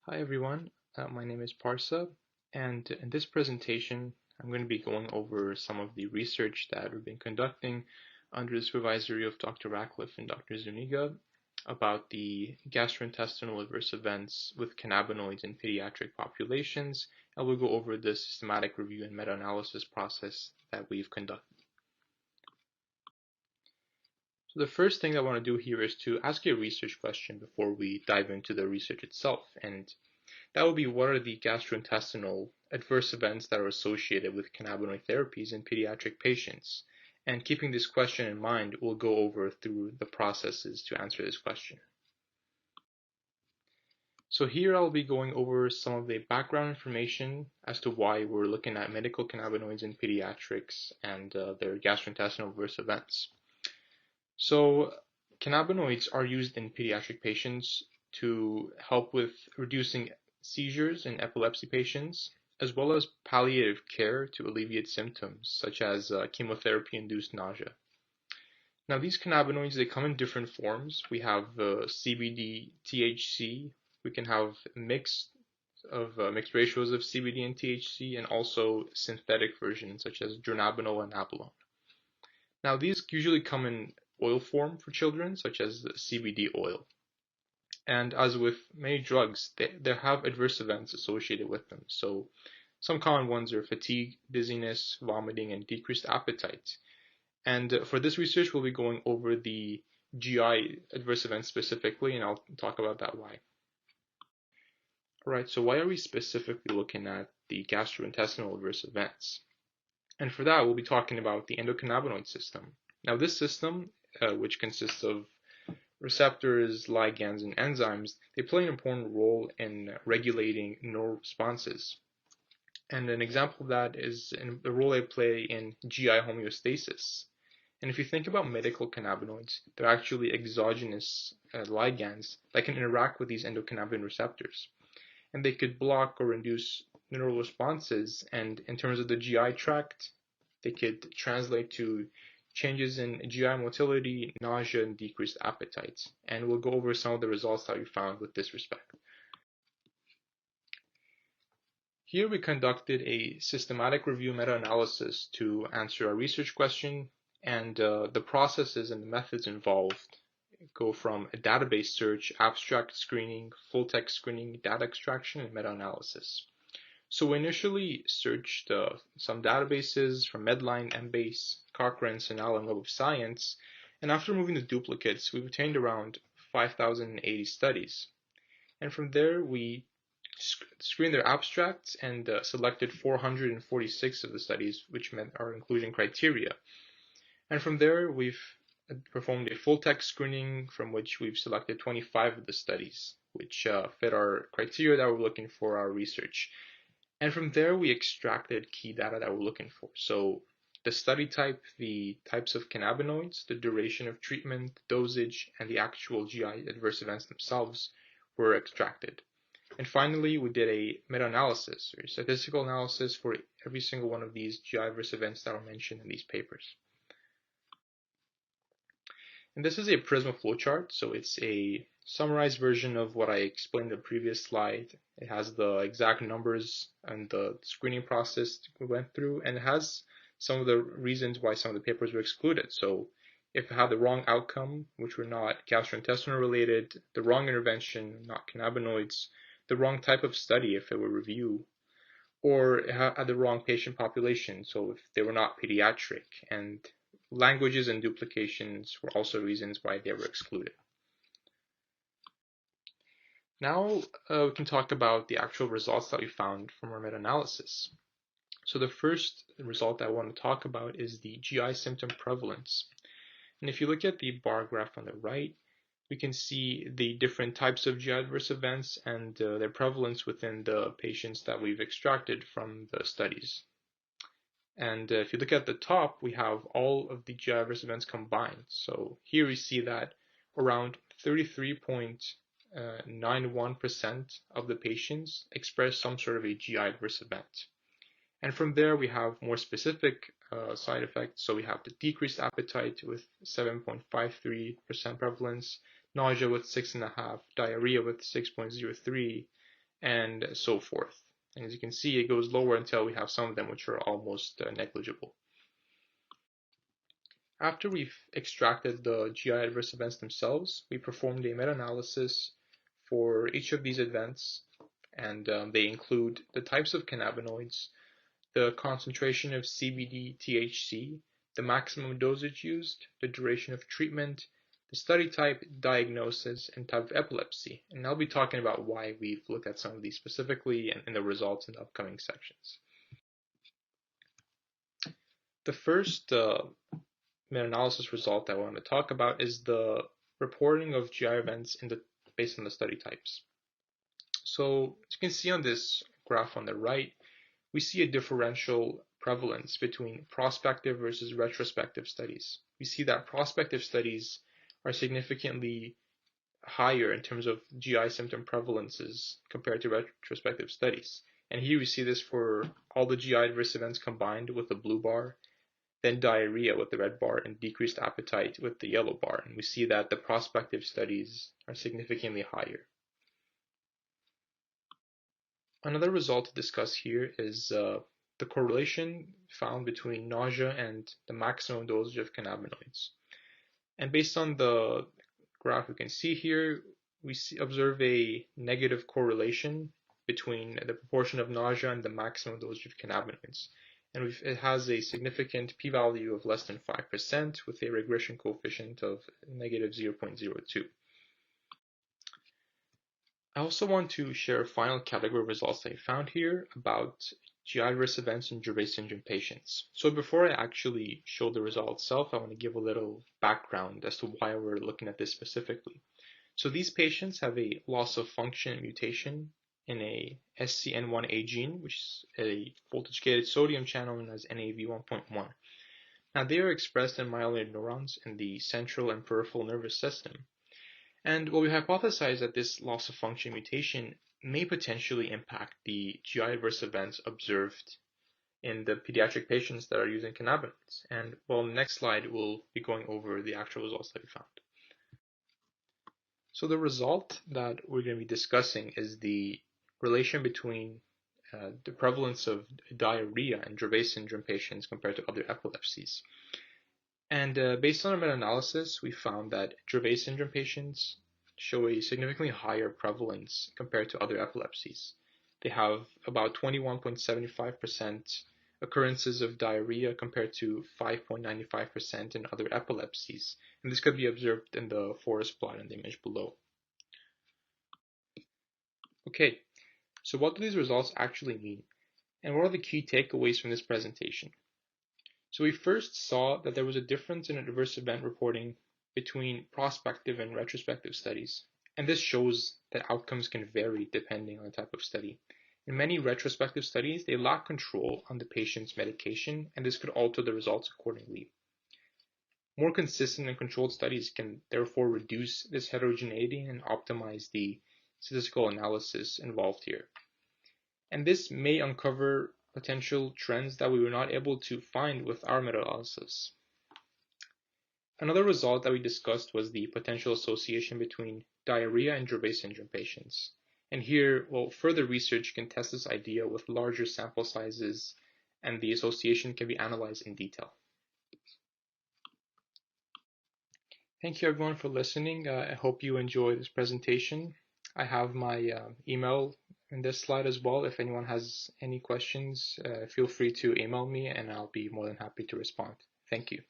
Hi everyone, my name is Parsa, and in this presentation I'm going to be going over some of the research that we've been conducting under the supervisory of Dr. Ratcliffe and Dr. Zuniga about the gastrointestinal adverse events with cannabinoids in pediatric populations, and we'll go over the systematic review and meta-analysis process that we've conducted. So the first thing I want to do here is to ask you a research question before we dive into the research itself, and that would be, what are the gastrointestinal adverse events that are associated with cannabinoid therapies in pediatric patients? And keeping this question in mind, we'll go over through the processes to answer this question. So here I'll be going over some of the background information as to why we're looking at medical cannabinoids in pediatrics and their gastrointestinal adverse events. So cannabinoids are used in pediatric patients to help with reducing seizures in epilepsy patients, as well as palliative care to alleviate symptoms such as chemotherapy-induced nausea. Now these cannabinoids, they come in different forms. We have CBD, THC. We can have mixed ratios of CBD and THC, and also synthetic versions such as dronabinol and abalone. Now these usually come in oil form for children, such as the CBD oil. And as with many drugs, they have adverse events associated with them. So some common ones are fatigue, dizziness, vomiting, and decreased appetite. And for this research, we'll be going over the GI adverse events specifically, and I'll talk about that why. All right, so why are we specifically looking at the gastrointestinal adverse events? And for that, we'll be talking about the endocannabinoid system. Now this system, which consists of receptors, ligands, and enzymes, they play an important role in regulating neural responses. And an example of that is in the role they play in GI homeostasis. And if you think about medical cannabinoids, they're actually exogenous ligands that can interact with these endocannabinoid receptors. And they could block or induce neural responses, and in terms of the GI tract, they could translate to changes in GI motility, nausea, and decreased appetite. And we'll go over some of the results that we found with this respect. Here we conducted a systematic review meta-analysis to answer our research question, and the processes and the methods involved go from a database search, abstract screening, full text screening, data extraction, and meta-analysis. So we initially searched some databases from Medline, Embase, Cochrane, Senal, and Web of Science, and after moving the duplicates, we obtained around 5,080 studies. And from there, we screened their abstracts and selected 446 of the studies, which met our inclusion criteria. And from there, we've performed a full text screening from which we've selected 25 of the studies, which fit our criteria that we're looking for our research. And from there, we extracted key data that we're looking for. So the study type, the types of cannabinoids, the duration of treatment, dosage, and the actual GI adverse events themselves were extracted. And finally, we did a meta-analysis, or statistical analysis for every single one of these GI adverse events that were mentioned in these papers. And this is a Prisma flowchart, so it's a summarized version of what I explained in the previous slide. It has the exact numbers and the screening process we went through, and it has some of the reasons why some of the papers were excluded. So if it had the wrong outcome, which were not gastrointestinal related, the wrong intervention, not cannabinoids, the wrong type of study if it were review, or it had the wrong patient population, so if they were not pediatric, and languages and duplications were also reasons why they were excluded. Now we can talk about the actual results that we found from our meta-analysis. So the first result I want to talk about is the GI symptom prevalence. And if you look at the bar graph on the right, we can see the different types of GI adverse events and their prevalence within the patients that we've extracted from the studies. And if you look at the top, we have all of the GI adverse events combined. So here we see that around 33.91% of the patients express some sort of a GI adverse event. And from there, we have more specific side effects. So we have the decreased appetite with 7.53% prevalence, nausea with 6.5%, diarrhea with 6.03%, and so forth. And as you can see, it goes lower until we have some of them which are almost negligible. After we've extracted the GI adverse events themselves, we performed a meta-analysis for each of these events, and they include the types of cannabinoids, the concentration of CBD THC, the maximum dosage used, the duration of treatment, the study type, diagnosis, and type of epilepsy. And I'll be talking about why we've looked at some of these specifically and the results in the upcoming sections. The first meta-analysis result I want to talk about is the reporting of GI events based on the study types. So as you can see on this graph on the right, we see a differential prevalence between prospective versus retrospective studies. We see that prospective studies are significantly higher in terms of GI symptom prevalences compared to retrospective studies. And here we see this for all the GI adverse events combined with the blue bar, then diarrhea with the red bar, and decreased appetite with the yellow bar. And we see that the prospective studies are significantly higher. Another result to discuss here is the correlation found between nausea and the maximum dosage of cannabinoids. And based on the graph we can see here, we observe a negative correlation between the proportion of nausea and the maximum dosage of cannabinoids. And it has a significant p-value of less than 5% with a regression coefficient of negative 0.02. I also want to share a final category of results I found here about GI adverse events in Dravet syndrome patients. So before I actually show the result itself, I want to give a little background as to why we're looking at this specifically. So these patients have a loss of function mutation in a SCN1A gene, which is a voltage-gated sodium channel known as NAV1.1. Now they are expressed in myelinated neurons in the central and peripheral nervous system. And we hypothesize that this loss of function mutation may potentially impact the GI adverse events observed in the pediatric patients that are using cannabinoids. And the next slide we'll be going over the actual results that we found. So the result that we're going to be discussing is the relation between the prevalence of diarrhea in Dravet syndrome patients compared to other epilepsies. And based on our meta-analysis, we found that Dravet syndrome patients show a significantly higher prevalence compared to other epilepsies. They have about 21.75% occurrences of diarrhea compared to 5.95% in other epilepsies. And this could be observed in the forest plot in the image below. Okay, so what do these results actually mean? And what are the key takeaways from this presentation? So we first saw that there was a difference in adverse event reporting between prospective and retrospective studies. And this shows that outcomes can vary depending on the type of study. In many retrospective studies, they lack control on the patient's medication, and this could alter the results accordingly. More consistent and controlled studies can therefore reduce this heterogeneity and optimize the statistical analysis involved here. And this may uncover potential trends that we were not able to find with our meta-analysis. Another result that we discussed was the potential association between diarrhea and Dravet syndrome patients. And here, further research can test this idea with larger sample sizes, and the association can be analyzed in detail. Thank you everyone for listening. I hope you enjoyed this presentation. I have my email in this slide as well. If anyone has any questions, feel free to email me and I'll be more than happy to respond. Thank you.